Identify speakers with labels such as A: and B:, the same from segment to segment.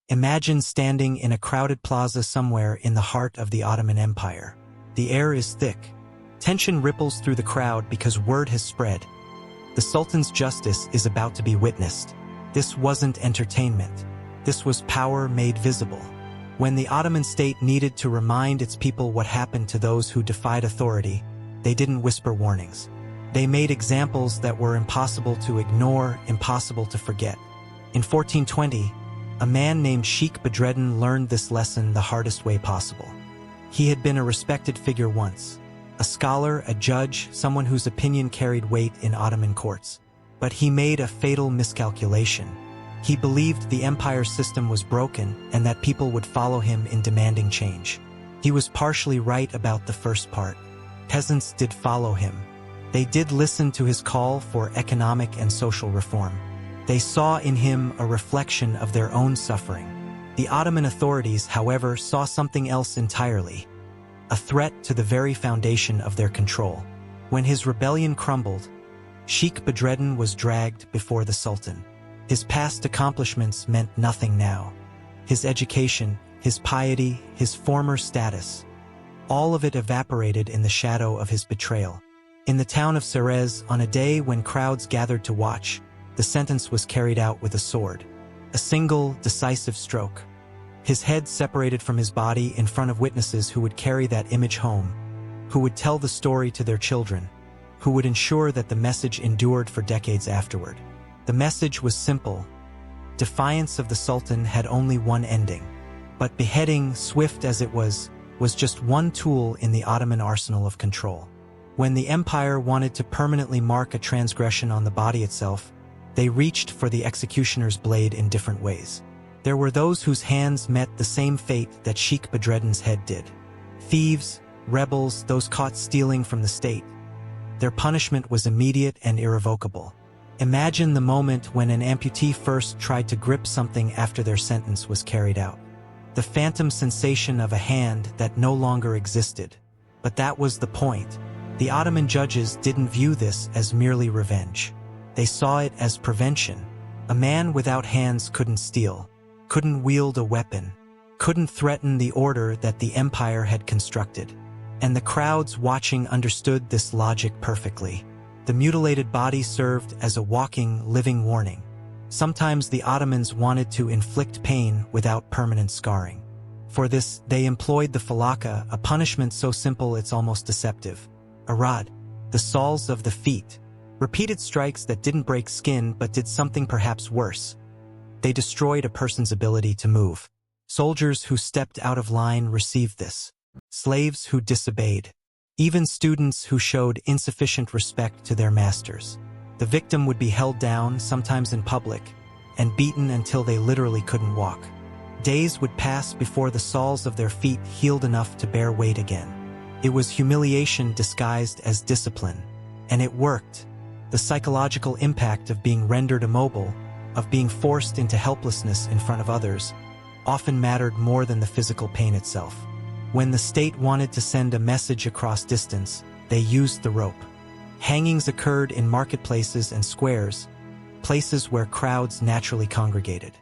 A: Imagine standing in a crowded plaza somewhere in the heart of the Ottoman Empire. The air is thick. Tension ripples through the crowd because word has spread. The Sultan's justice is about to be witnessed. This wasn't entertainment. This was power made visible. When the Ottoman state needed to remind its people what happened to those who defied authority, they didn't whisper warnings. They made examples that were impossible to ignore, impossible to forget. In 1420, a man named Sheikh Bedreddin learned this lesson the hardest way possible. He had been a respected figure once, a scholar, a judge, someone whose opinion carried weight in Ottoman courts. But he made a fatal miscalculation. He believed the empire's system was broken and that people would follow him in demanding change. He was partially right about the first part. Peasants did follow him. They did listen to his call for economic and social reform. They saw in him a reflection of their own suffering. The Ottoman authorities, however, saw something else entirely, a threat to the very foundation of their control. When his rebellion crumbled, Sheikh Bedreddin was dragged before the Sultan. His past accomplishments meant nothing now. His education, his piety, his former status, all of it evaporated in the shadow of his betrayal. In the town of Serez, on a day when crowds gathered to watch, the sentence was carried out with a sword. A single, decisive stroke. His head separated from his body in front of witnesses who would carry that image home, who would tell the story to their children, who would ensure that the message endured for decades afterward. The message was simple. Defiance of the Sultan had only one ending. But beheading, swift as it was just one tool in the Ottoman arsenal of control. When the empire wanted to permanently mark a transgression on the body itself, they reached for the executioner's blade in different ways. There were those whose hands met the same fate that Sheikh Bedreddin's head did. Thieves, rebels, those caught stealing from the state. Their punishment was immediate and irrevocable. Imagine the moment when an amputee first tried to grip something after their sentence was carried out. The phantom sensation of a hand that no longer existed. But that was the point. The Ottoman judges didn't view this as merely revenge. They saw it as prevention. A man without hands couldn't steal, couldn't wield a weapon, couldn't threaten the order that the empire had constructed. And the crowds watching understood this logic perfectly. The mutilated body served as a walking, living warning. Sometimes the Ottomans wanted to inflict pain without permanent scarring. For this, they employed the falaka, a punishment so simple it's almost deceptive. A rod, the soles of the feet. Repeated strikes that didn't break skin but did something perhaps worse. They destroyed a person's ability to move. Soldiers who stepped out of line received this. Slaves who disobeyed. Even students who showed insufficient respect to their masters. The victim would be held down, sometimes in public, and beaten until they literally couldn't walk. Days would pass before the soles of their feet healed enough to bear weight again. It was humiliation disguised as discipline. And it worked. The psychological impact of being rendered immobile, of being forced into helplessness in front of others, often mattered more than the physical pain itself. When the state wanted to send a message across distance, they used the rope. Hangings occurred in marketplaces and squares, places where crowds naturally congregated.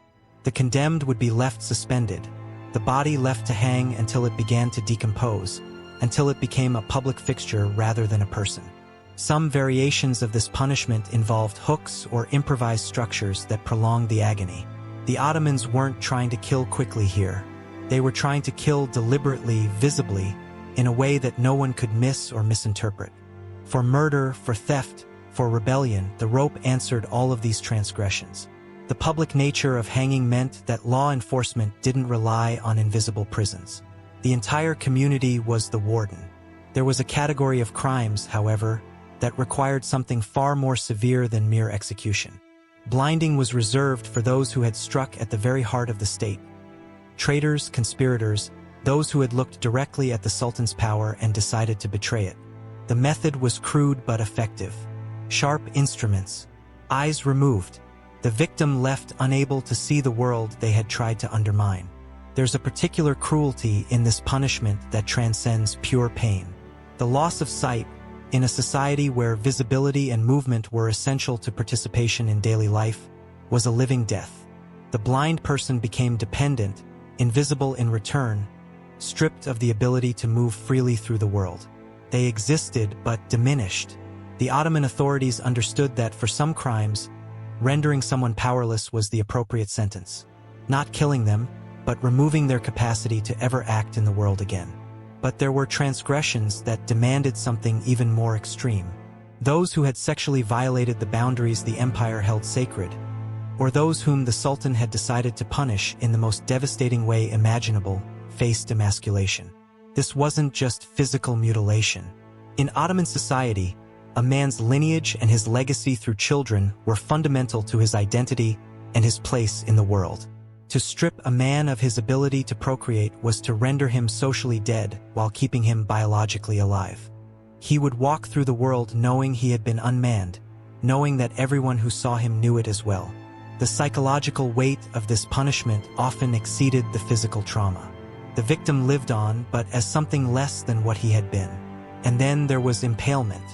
A: The condemned would be left suspended, the body left to hang until it began to decompose, until it became a public fixture rather than a person. Some variations of this punishment involved hooks or improvised structures that prolonged the agony. The Ottomans weren't trying to kill quickly here. They were trying to kill deliberately, visibly, in a way that no one could miss or misinterpret. For murder, for theft, for rebellion, the rope answered all of these transgressions. The public nature of hanging meant that law enforcement didn't rely on invisible prisons. The entire community was the warden. There was a category of crimes, however, that required something far more severe than mere execution. Blinding was reserved for those who had struck at the very heart of the state. Traitors, conspirators, those who had looked directly at the Sultan's power and decided to betray it. The method was crude but effective. Sharp instruments, eyes removed, the victim left unable to see the world they had tried to undermine. There's a particular cruelty in this punishment that transcends pure pain. The loss of sight, in a society where visibility and movement were essential to participation in daily life, was a living death. The blind person became dependent, invisible in return, stripped of the ability to move freely through the world. They existed but diminished. The Ottoman authorities understood that for some crimes, rendering someone powerless was the appropriate sentence. Not killing them, but removing their capacity to ever act in the world again. But there were transgressions that demanded something even more extreme. Those who had sexually violated the boundaries the empire held sacred, or those whom the Sultan had decided to punish in the most devastating way imaginable, faced emasculation. This wasn't just physical mutilation. In Ottoman society, a man's lineage and his legacy through children were fundamental to his identity and his place in the world. To strip a man of his ability to procreate was to render him socially dead while keeping him biologically alive. He would walk through the world knowing he had been unmanned, knowing that everyone who saw him knew it as well. The psychological weight of this punishment often exceeded the physical trauma. The victim lived on, but as something less than what he had been. And then there was impalement,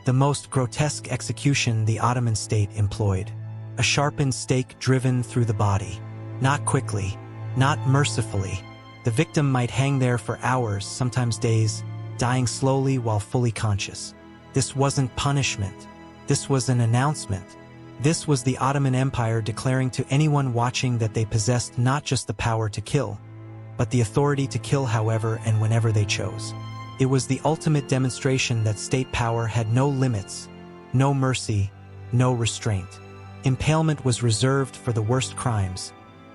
A: the most grotesque execution the Ottoman state employed. A sharpened stake driven through the body. Not quickly, not mercifully. The victim might hang there for hours, sometimes days, dying slowly while fully conscious. This wasn't punishment. This was an announcement. This was the Ottoman Empire declaring to anyone watching that they possessed not just the power to kill, but the authority to kill however and whenever they chose. It was the ultimate demonstration that state power had no limits, no mercy, no restraint. Impalement was reserved for the worst crimes,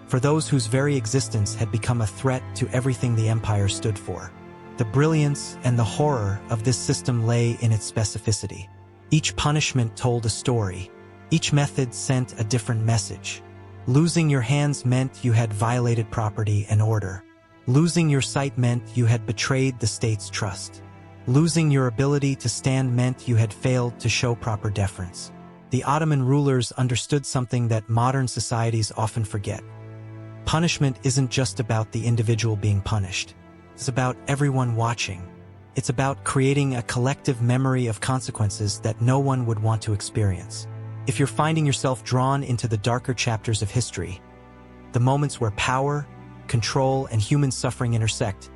A: for those whose very existence had become a threat to everything the empire stood for. The brilliance and the horror of this system lay in its specificity. Each punishment told a story. Each method sent a different message. Losing your hands meant you had violated property and order. Losing your sight meant you had betrayed the state's trust. Losing your ability to stand meant you had failed to show proper deference. The Ottoman rulers understood something that modern societies often forget. Punishment isn't just about the individual being punished. It's about everyone watching. It's about creating a collective memory of consequences that no one would want to experience. If you're finding yourself drawn into the darker chapters of history, the moments where power, control, and human suffering intersect,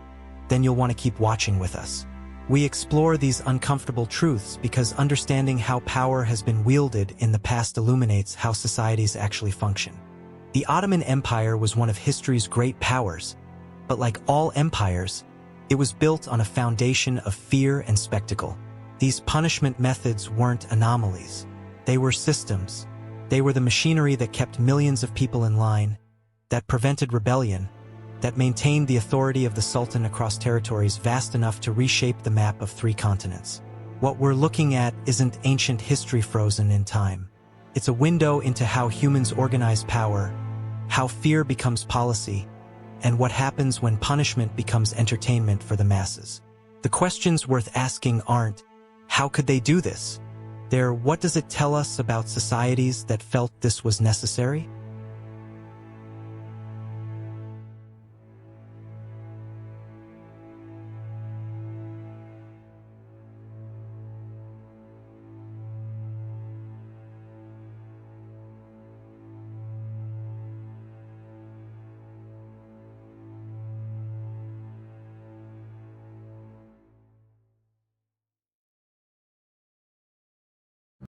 A: then you'll want to keep watching with us. We explore these uncomfortable truths because understanding how power has been wielded in the past illuminates how societies actually function. The Ottoman Empire was one of history's great powers, but like all empires, it was built on a foundation of fear and spectacle. These punishment methods weren't anomalies. They were systems. They were the machinery that kept millions of people in line, that prevented rebellion, that maintained the authority of the Sultan across territories vast enough to reshape the map of 3 continents. What we're looking at isn't ancient history frozen in time. It's a window into how humans organize power, how fear becomes policy, and what happens when punishment becomes entertainment for the masses. The questions worth asking aren't, how could they do this? They're, what does it tell us about societies that felt this was necessary?